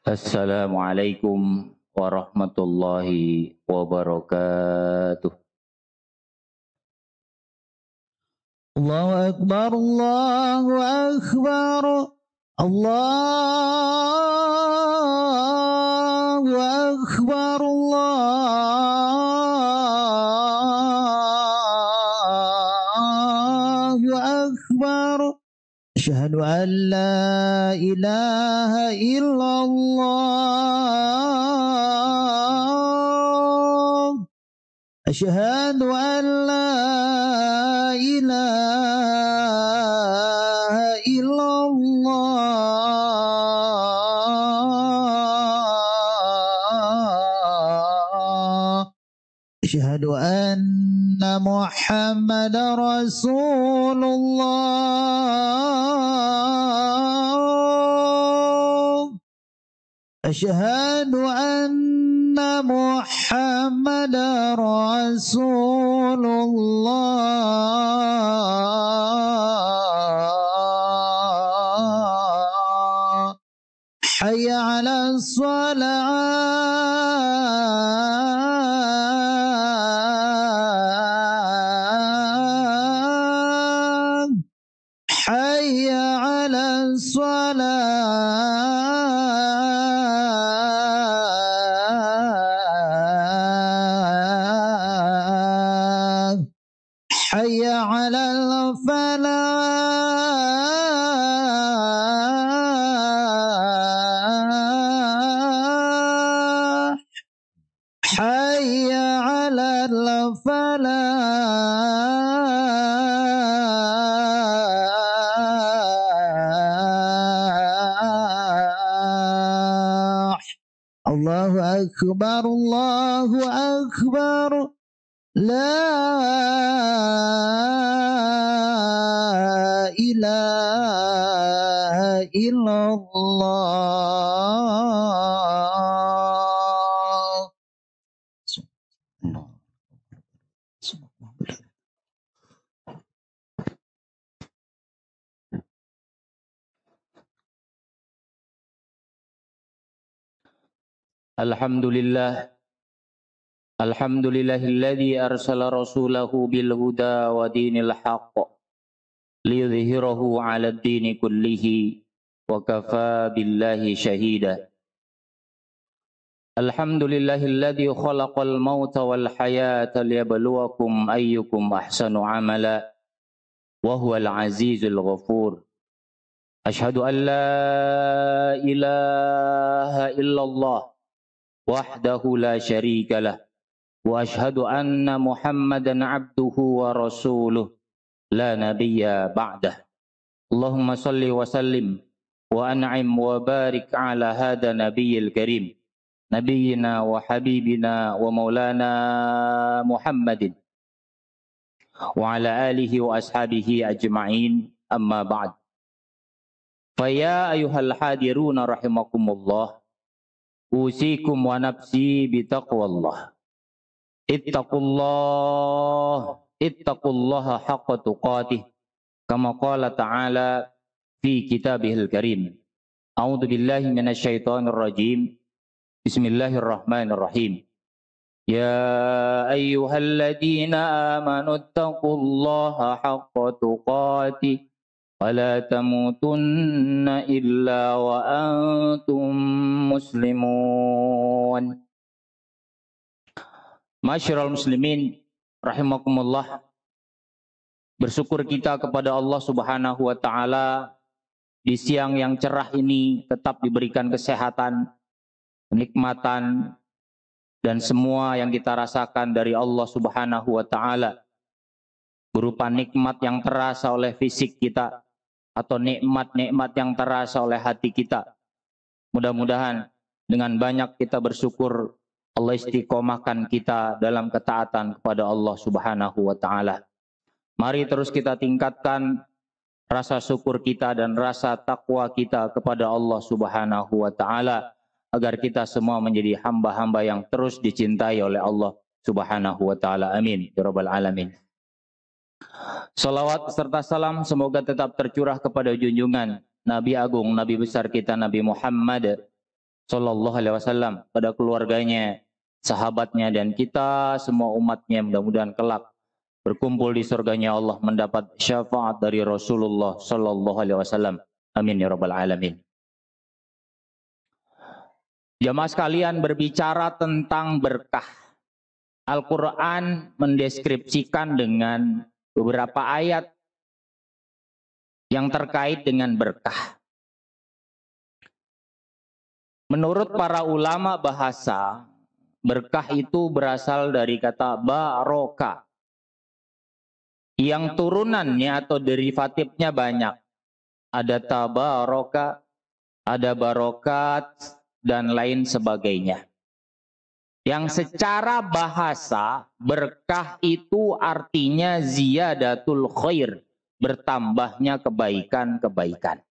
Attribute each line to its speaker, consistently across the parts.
Speaker 1: Assalamualaikum warahmatullahi wabarakatuh.
Speaker 2: Allahu Akbar, Allahu Akbar, Allahu Akbar, Allahu Akbar. Asyhadu an la ilaha illallah. Asyhadu an la ilaha illallah. Asyhadu anna Muhammadar Rasulullah. Asyhadu anna Muhammadar Rasulullah. Hayya 'ala shalah. Hayya 'ala shalah. Hayya 'alal falah. Hayya 'alal falah. Allahu Akbar, Allahu Akbar. La ilaha illallah.
Speaker 1: Alhamdulillah. Alhamdulillahilladzi arsala rasulahu bil huda wa dinil haqq liyudhhirahu 'alad dini kullihi wa kafa billahi shahida. Alhamdulillahilladzi khalaqal mauta wal hayata liyabluwakum ayyukum ahsanu amala wa huwal azizul ghafur. Asyhadu an la ilaha illallah wahdahu la syarikalah wa asyhadu anna Muhammadan abduhu wa rasuluh la nabiyya ba'dah. Allahumma salli wa sallim wa an'im wa barik ala hada nabiyil karim nabiyyina wa habibina wa maulana Muhammadin wa ala alihi wa ashabihi ajma'in, amma ba'd. Fa ya ayyuhal hadiruna rahimakumullah, usikum wa nafsi bitaqwallah. Ittaqullaha haqqa tuqatih kama qala ta'ala fi kitabihil karim. A'udzu billahi minasyaitonir rajim. Bismillahirrahmanirrahim. Ya ayyuhalladzina amanu ittaqullaha haqqa tuqatih wa la tamutunna illa wa antum muslimun. Masyiral muslimin rahimakumullah, bersyukur kita kepada Allah Subhanahu wa taala di siang yang cerah ini tetap diberikan kesehatan, kenikmatan dan semua yang kita rasakan dari Allah Subhanahu wa taala berupa nikmat yang terasa oleh fisik kita atau nikmat-nikmat yang terasa oleh hati kita. Mudah-mudahan dengan banyak kita bersyukur, Allah istiqomahkan kita dalam ketaatan kepada Allah Subhanahu wa taala. Mari terus kita tingkatkan rasa syukur kita dan rasa takwa kita kepada Allah Subhanahu wa taala agar kita semua menjadi hamba-hamba yang terus dicintai oleh Allah Subhanahu wa taala. Amin ya rabbal alamin. Salawat serta salam semoga tetap tercurah kepada junjungan Nabi Agung, Nabi besar kita Nabi Muhammad Sallallahu Alaihi Wasallam, pada keluarganya, sahabatnya, dan kita semua umatnya, mudah-mudahan kelak berkumpul di surganya Allah mendapat syafaat dari Rasulullah Sallallahu Alaihi Wasallam. Amin ya rabbal alamin. Jamaah sekalian, berbicara tentang berkah, Al-Quran mendeskripsikan dengan beberapa ayat yang terkait dengan berkah. Menurut para ulama bahasa, berkah itu berasal dari kata barokah, yang turunannya atau derivatifnya banyak. Ada tabaroka, ada barokat, dan lain sebagainya. Yang secara bahasa, berkah itu artinya ziyadatul khair, bertambahnya kebaikan-kebaikan.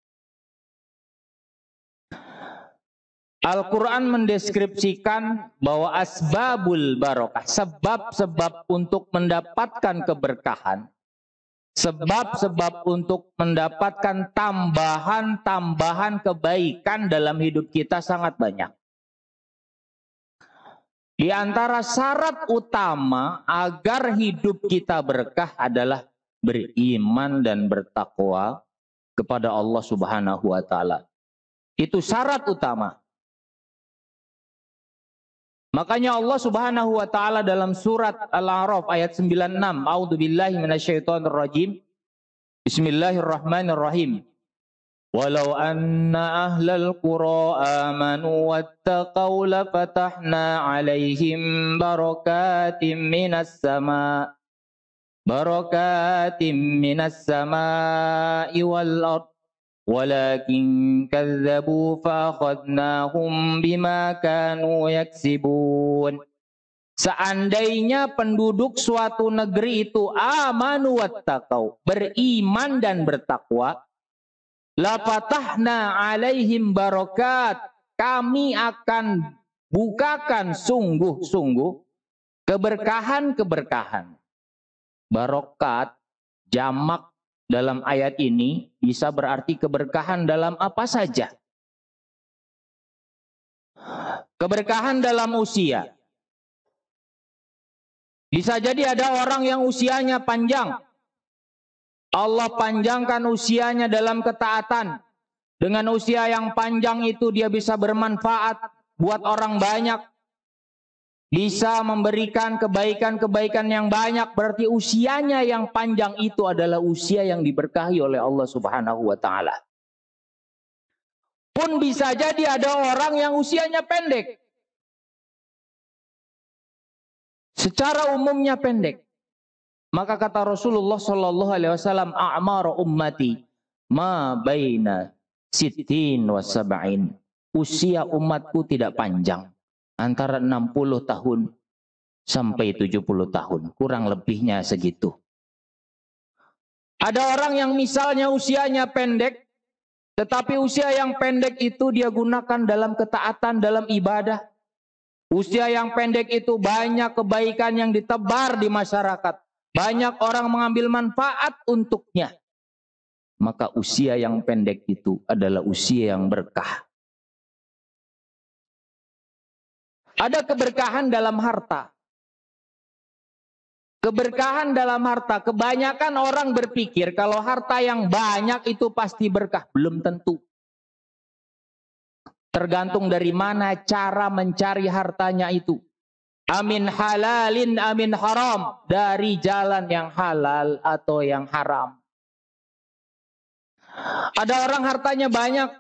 Speaker 1: Al-Quran mendeskripsikan bahwa asbabul barokah, sebab-sebab untuk mendapatkan keberkahan, sebab-sebab untuk mendapatkan tambahan-tambahan kebaikan dalam hidup kita sangat banyak. Di antara syarat utama agar hidup kita berkah adalah beriman dan bertakwa kepada Allah Subhanahu wa Ta'ala. Itu syarat utama. Makanya Allah Subhanahu wa Ta'ala dalam surat Al-A'raf ayat 96, A'udzubillahi minasyaitonirrajim. Bismillahirrahmanirrahim. Walau anna ahlal qura amanu wattaqaw lafatahna 'alaihim barakatim minas sama'i wal ardh. Walakin kadzabu fa akhadnahum bima kanu yaksibun. Seandainya penduduk suatu negeri itu amanu wattaqau, beriman dan bertakwa, la fatahna alaihim barakat, kami akan bukakan sungguh-sungguh keberkahan-keberkahan. Barokat jamak dalam ayat ini bisa berarti keberkahan dalam apa saja. Keberkahan dalam usia. Bisa jadi ada orang yang usianya panjang. Allah panjangkan usianya dalam ketaatan. Dengan usia yang panjang itu dia bisa bermanfaat buat orang banyak. Bisa memberikan kebaikan-kebaikan yang banyak. Berarti usianya yang panjang itu adalah usia yang diberkahi oleh Allah Subhanahu wa Ta'ala. Pun bisa jadi ada orang yang usianya pendek. Secara umumnya pendek. Maka kata Rasulullah Sallallahu Alaihi Wasallam, a'maru ummati ma baina sittin wa sab'in. Usia umatku tidak panjang. Antara 60 tahun sampai 70 tahun. Kurang lebihnya segitu. Ada orang yang misalnya usianya pendek, tetapi usia yang pendek itu dia gunakan dalam ketaatan, dalam ibadah. Usia yang pendek itu banyak kebaikan yang ditebar di masyarakat. Banyak orang mengambil manfaat untuknya. Maka usia yang pendek itu adalah usia yang berkah. Ada keberkahan dalam harta. Keberkahan dalam harta. Kebanyakan orang berpikir kalau harta yang banyak itu pasti berkah. Belum tentu. Tergantung dari mana cara mencari hartanya itu. Amin halalin, amin haram. Dari jalan yang halal atau yang haram. Ada orang hartanya banyak.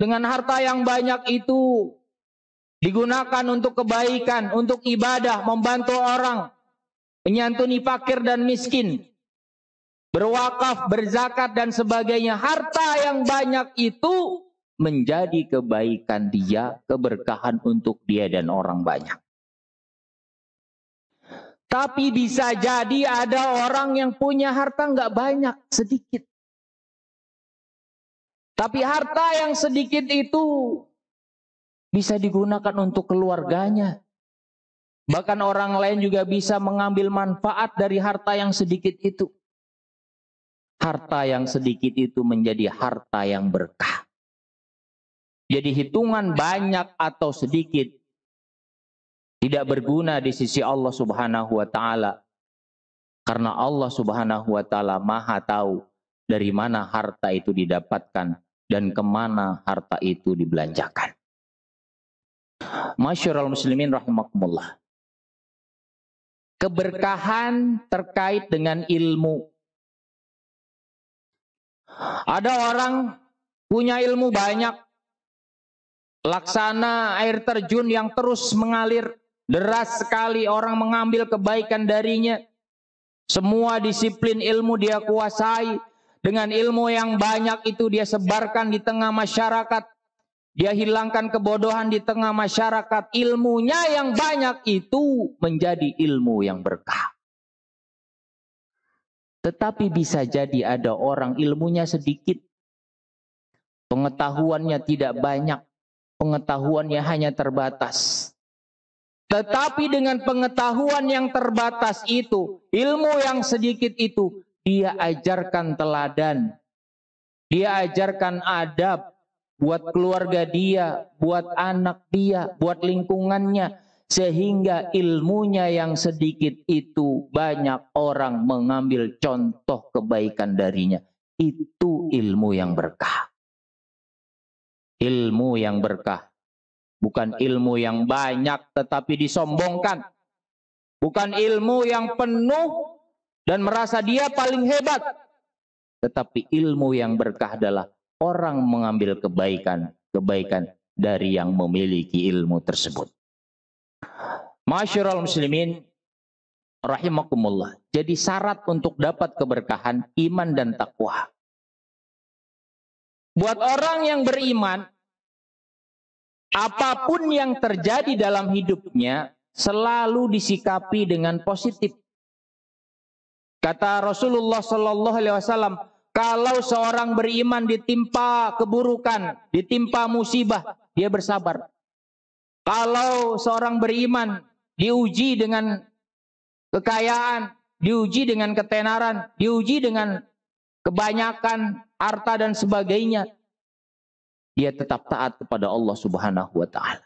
Speaker 1: Dengan harta yang banyak itu digunakan untuk kebaikan, untuk ibadah, membantu orang, menyantuni fakir dan miskin, berwakaf, berzakat dan sebagainya. Harta yang banyak itu menjadi kebaikan dia, keberkahan untuk dia dan orang banyak. Tapi bisa jadi ada orang yang punya harta nggak banyak, sedikit. Tapi harta yang sedikit itu bisa digunakan untuk keluarganya. Bahkan orang lain juga bisa mengambil manfaat dari harta yang sedikit itu. Harta yang sedikit itu menjadi harta yang berkah. Jadi hitungan banyak atau sedikit tidak berguna di sisi Allah Subhanahu wa taala. Karena Allah Subhanahu wa taala Maha tahu dari mana harta itu didapatkan dan kemana harta itu dibelanjakan. Masyarul muslimin rahimakumullah. Keberkahan terkait dengan ilmu. Ada orang punya ilmu banyak, laksana air terjun yang terus mengalir, deras sekali, orang mengambil kebaikan darinya. Semua disiplin ilmu dia kuasai. Dengan ilmu yang banyak itu dia sebarkan di tengah masyarakat. Dia hilangkan kebodohan di tengah masyarakat. Ilmunya yang banyak itu menjadi ilmu yang berkah. Tetapi bisa jadi ada orang ilmunya sedikit. Pengetahuannya tidak banyak. Pengetahuannya hanya terbatas. Tetapi dengan pengetahuan yang terbatas itu, ilmu yang sedikit itu, dia ajarkan teladan. Dia ajarkan adab buat keluarga dia, buat anak dia, buat lingkungannya. Sehingga ilmunya yang sedikit itu banyak orang mengambil contoh kebaikan darinya. Itu ilmu yang berkah. Ilmu yang berkah. Bukan ilmu yang banyak tetapi disombongkan. Bukan ilmu yang penuh dan merasa dia paling hebat. Tetapi ilmu yang berkah adalah orang mengambil kebaikan dari yang memiliki ilmu tersebut. Masyarul muslimin rahimakumullah. Jadi syarat untuk dapat keberkahan iman dan takwa. Buat orang yang beriman, apapun yang terjadi dalam hidupnya selalu disikapi dengan positif. Kata Rasulullah Sallallahu Alaihi Wasallam, kalau seorang beriman ditimpa keburukan, ditimpa musibah, dia bersabar. Kalau seorang beriman diuji dengan kekayaan, diuji dengan ketenaran, diuji dengan kebanyakan harta dan sebagainya, dia tetap taat kepada Allah Subhanahu wa taala.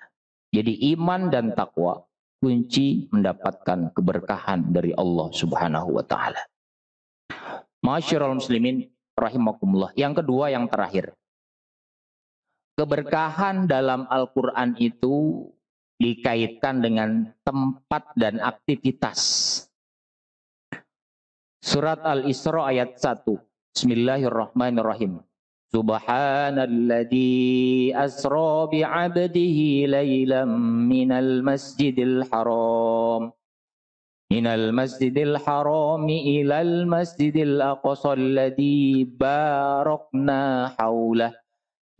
Speaker 1: Jadi iman dan takwa kunci mendapatkan keberkahan dari Allah Subhanahu wa taala. Masyarul muslimin rahimakumullah. Yang kedua, yang terakhir. Keberkahan dalam Al-Qur'an itu dikaitkan dengan tempat dan aktivitas. Surat Al-Isra ayat 1. Bismillahirrahmanirrahim. Subhanalladzi asra bi'abdihi laylan minal masjidil haram ilal masjidil aqsa alladzi barakna haulah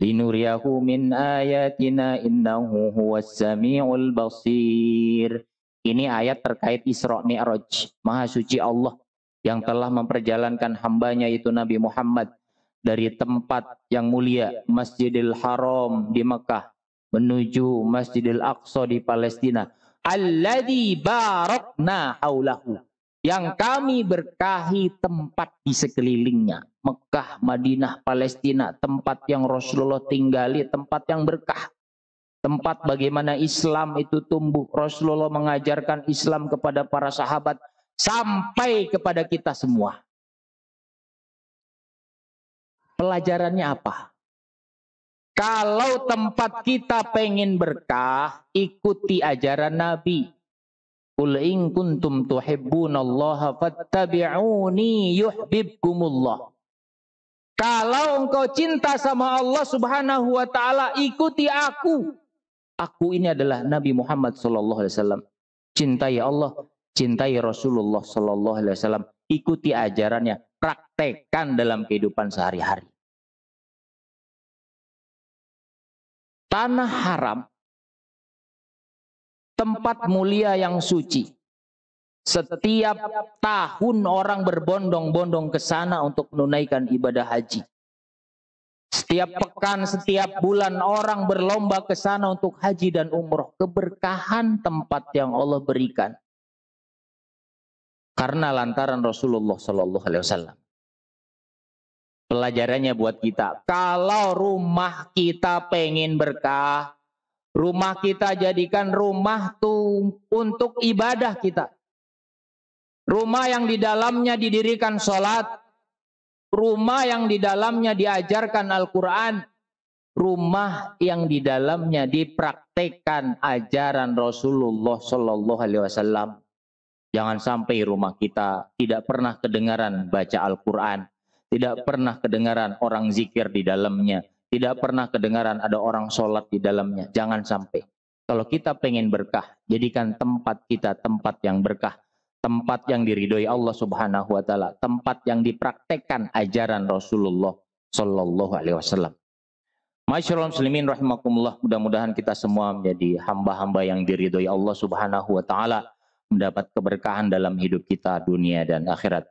Speaker 1: linuriyahu min ayatina innahu huwas samiul basir. Ini ayat terkait Isra Mi'raj. Maha suci Allah yang telah memperjalankan hambanya itu Nabi Muhammad dari tempat yang mulia Masjidil Haram di Mekah menuju Masjidil Aqsa di Palestina. Alladzi barakna haulahu, yang kami berkahi tempat di sekelilingnya. Mekah, Madinah, Palestina, tempat yang Rasulullah tinggali, tempat yang berkah. Tempat bagaimana Islam itu tumbuh. Rasulullah mengajarkan Islam kepada para sahabat sampai kepada kita semua. Pelajarannya apa? Kalau tempat kita pengen berkah, ikuti ajaran Nabi. Qul in kuntum tuhibbunallaha fattabi'uni yuhibbukumullah. Kalau engkau cinta sama Allah Subhanahu wa taala, ikuti aku. Aku ini adalah Nabi Muhammad sallallahu alaihi wasallam. Cintai Allah, cintai Rasulullah sallallahu alaihi wasallam. Ikuti ajarannya, praktekkan dalam kehidupan sehari-hari. Tanah haram, tempat mulia yang suci. Setiap tahun orang berbondong-bondong ke sana untuk menunaikan ibadah haji. Setiap pekan, setiap bulan orang berlomba ke sana untuk haji dan umroh. Keberkahan tempat yang Allah berikan. Karena lantaran Rasulullah Sallallahu Alaihi Wasallam. Pelajarannya buat kita, kalau rumah kita pengen berkah, rumah kita jadikan rumah tuh untuk ibadah kita. Rumah yang di dalamnya didirikan sholat, rumah yang di dalamnya diajarkan Al-Quran, rumah yang di dalamnya dipraktekkan ajaran Rasulullah Shallallahu Alaihi Wasallam. Jangan sampai rumah kita tidak pernah kedengaran baca Al-Quran, tidak pernah kedengaran orang zikir di dalamnya, tidak pernah kedengaran ada orang sholat di dalamnya. Jangan sampai. Kalau kita pengen berkah, jadikan tempat kita tempat yang berkah, tempat yang diridhoi Allah Subhanahu Wa Taala, tempat yang dipraktekkan ajaran Rasulullah Shallallahu Alaihi Wasallam. Masyaallah muslimin rahimakumullah, mudah-mudahan kita semua menjadi hamba-hamba yang diridhoi Allah Subhanahu Wa Taala, mendapat keberkahan dalam hidup kita dunia dan akhirat.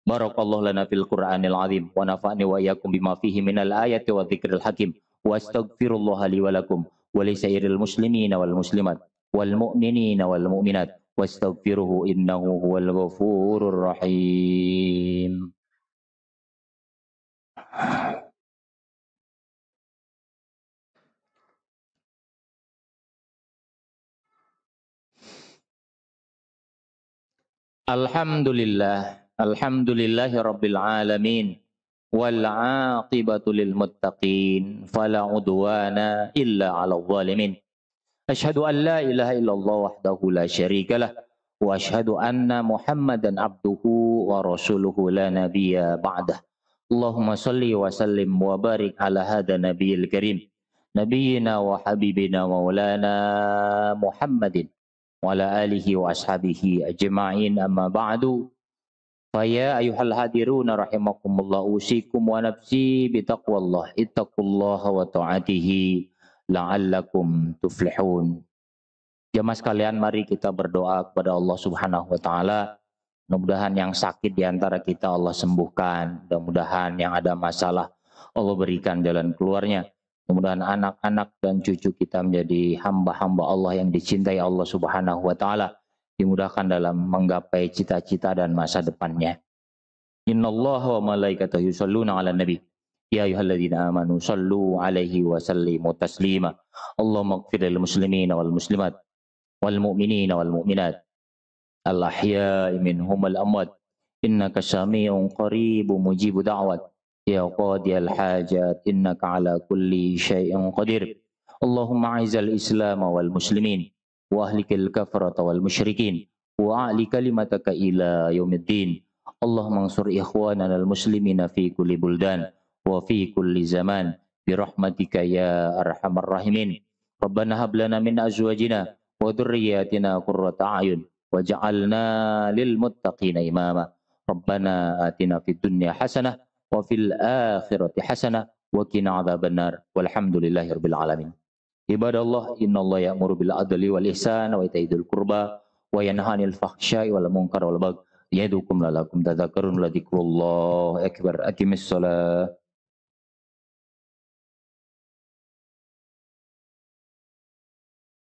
Speaker 1: Barakallahu lana fil Qur'anil azim wa nafa'ni wa iyyakum bima fihi minal ayati wa dzikril hakim wa astaghfirullah li wa lakum wa li sairil muslimina wal muslimat wal mu'minina wal mu'minat wastaghfiruhu innahu huwal ghafurur rahim. Alhamdulillahi rabbil alamin wal aqibatu lil muttaqin fala udwana illa 'alal zalimin. Asyhadu an la ilaha illallah wahdahu la syarikalah wa asyhadu anna Muhammadan abduhu wa rasuluhu la nabiyya ba'dah. Allahumma salli wa sallim wa barik ala hadha nabiyil karim nabiyyina wa habibina maulana Muhammadin wa ala alihi wa ashabihi ajma'in, amma ba'du. Faya ayuhal hadiruna rahimakumullah, usikum wa nafsi bitaqwallah, ittaqullaha wa ta'atihi la'allakum tuflihun. Jamaah sekalian, mari kita berdoa kepada Allah Subhanahu Wa Taala. Mudah-mudahan yang sakit di antara kita Allah sembuhkan. Mudah-mudahan yang ada masalah Allah berikan jalan keluarnya. Mudah-mudahan anak-anak dan cucu kita menjadi hamba-hamba Allah yang dicintai Allah Subhanahu Wa Taala, dimudahkan dalam menggapai cita-cita dan masa depannya. Innallaha wa malaikatahu yusholluna 'alan nabi ya ayyuhalladzina amanu shallu 'alaihi wa sallimu taslima. Allahumma ighfir lil muslimina wal muslimat wal mu'minina wal mu'minat al ahya'i minhum wal amwat innaka sami'un qaribun mujibu da'wat ya qadiyal hajat innaka ala kulli syai'in qadir. Allahumma a'izzal islam wal muslimin wa ahlikil kafarata wal musyrikin wa a'li kalimataka ila yaumiddin. Allahumma ansur ikhwanana al muslimina fi kulli buldan wa fi kulli zaman birahmatika ya arhamar rahimin. Rabbana hab lana min azwajina wa dhurriyyatina qurrata a'yun waj'alna lil muttaqina imama. Rabbana atina fid dunya hasanah wa fil akhirati hasanah wa qina adzabannar. Walhamdulillahirabbil alamin. Ibadallah, innallaha ya'muru bil adli wal ihsan wa ita'i dzil qurba wa yanha 'anil fahsya'i wal munkar wal baghi ya'idukum la'allakum tadhakkarun. La dzikrullah akbar. Aqimis shalah.